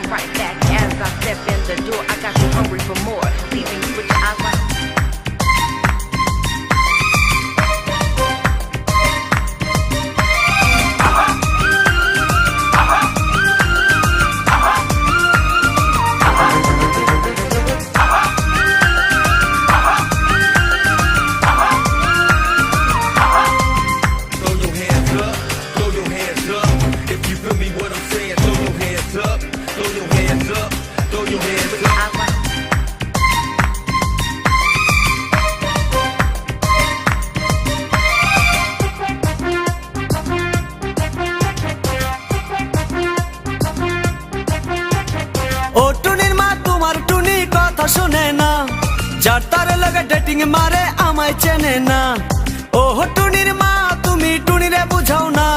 come right back as I step in the door. I got you hungry for more, leaving you with your eyes wide. শুনে না যার তার লাগা dating মারে আমায় চেনে না। ও টুনির মা তুমি টুনিরে বুঝাও না,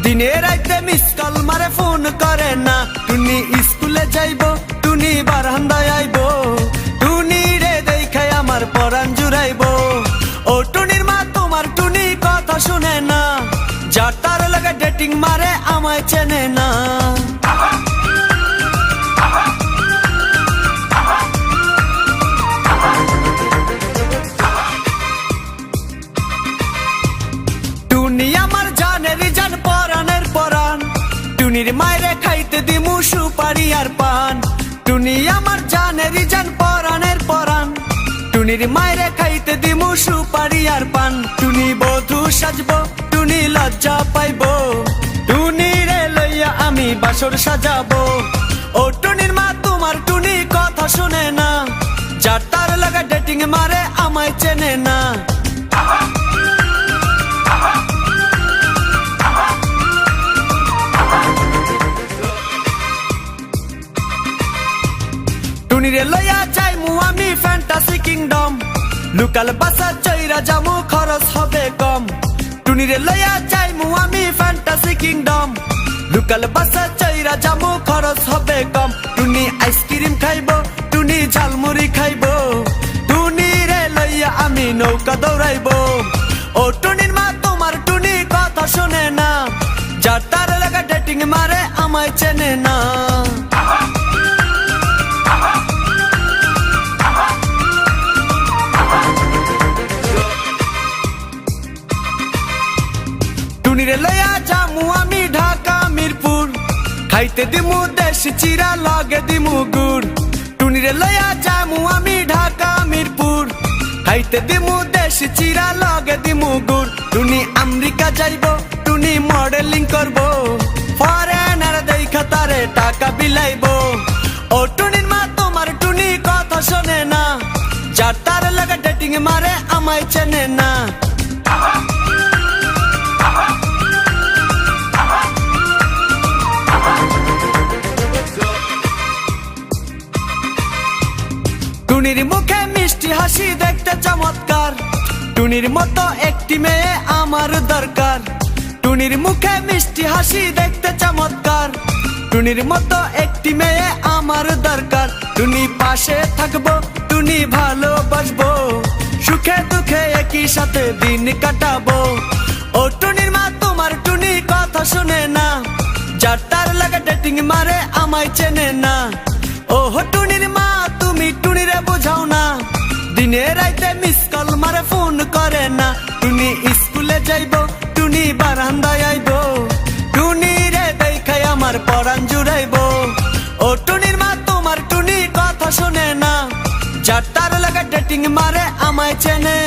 দিনে রাইতে মিস কল মারে ফোন করে না। টুনি স্কুলে যাইবো, টুনি বারান্দায় আইবো, টুনি রে দেখায় আমার পরাণ জুড়াইবো। ও টুনির মা তোমার টুনি কথা শুনে না, যার তার লাগা ডেটিং মারে আমায় চেনে না। টুনির মায়েরে খাইতে দিমু সুপারি আর পান, টুনি আমার জানের জান পরানের পরান। টুনির মায়েরে খাইতে দিমু সুপারি আর পান, টুনি বধূ সাজবো, টুনি লজ্জা পাইবো, টুনি রে লইয়া আমি বাসর সাজাবো। ও টুনির মা তোমার টুনি কথা শুনে না, যার তার লাগা ডেটিং মারে আমায় চেনে না। টুনিরে লইয়া যাইমু আমি ফ্যান্টাসি কিংডম, লোকাল বাসা চইরা যামু খরচ হবে কম। টুনিরে লইয়া যাইমু আমি ফ্যান্টাসি কিংডম, লোকাল বাসা চইরা যামু খরচ হবে কম। টুনি আইসক্রিম খাইবো, টুনি ঝালমুড়ি খাইবো, টুনি রে লইয়া আমি নৌকা দৌড়াইবো। ও টুনির মা তোমার টুনি কথা শুনে না, যার তার লাগা ডেটিং মারে আমায় চেনে না। টুনিরে লইয়া যামু আমি ঢাকা মিরপুর, খাইতে দিমু দেশি চিরা লগে দিমু গুড়। টুনিরে লইয়া যামু আমি ঢাকা মিরপুর, খাইতে দিমু দেশি চিরা লগে দিমু গুড়। টুনি আমেরিকা যাইবো, টুনি মডেলিং করবো, ফরেনার দেখা তারে টাকা বিলাইবো। ও টুনির মা তোমার টুনি কথা শোনে না, যার তার লাগা ডেটিং মারে আমায় চেনে না। টুনির মুখে মিষ্টি হাসি দেখতে চমৎকার, টুনির মতো একটি মেয়ে আমার দরকার। টুনির মুখে মিষ্টি হাসি দেখতে চমৎকার, টুনির মতো একটি মেয়ে আমার দরকার। টুনি পাশে থাকবো, টুনি ভালোবাসবো, সুখে দুঃখে একই সাথে দিন কাটাবো। ও টুনির মা তোমার টুনি কথা শুনে না, যার তার লাগা ডেটিং মারে আমায় চেনে না। ও টুনির মা তুমি টুনিরে বুঝাও না, দিনে রাইতে মিস কল মারে ফোন করে না। টুনি স্কুলে যাইবো, টুনি বারান্দায় আইবো, টুনি রে দেখায় আমার পরাণ জুড়াইবো। ও টুনির মা তোমার টুনি কথা শুনে না, যার তার লাগা ডেটিং মারে আমায় চেনে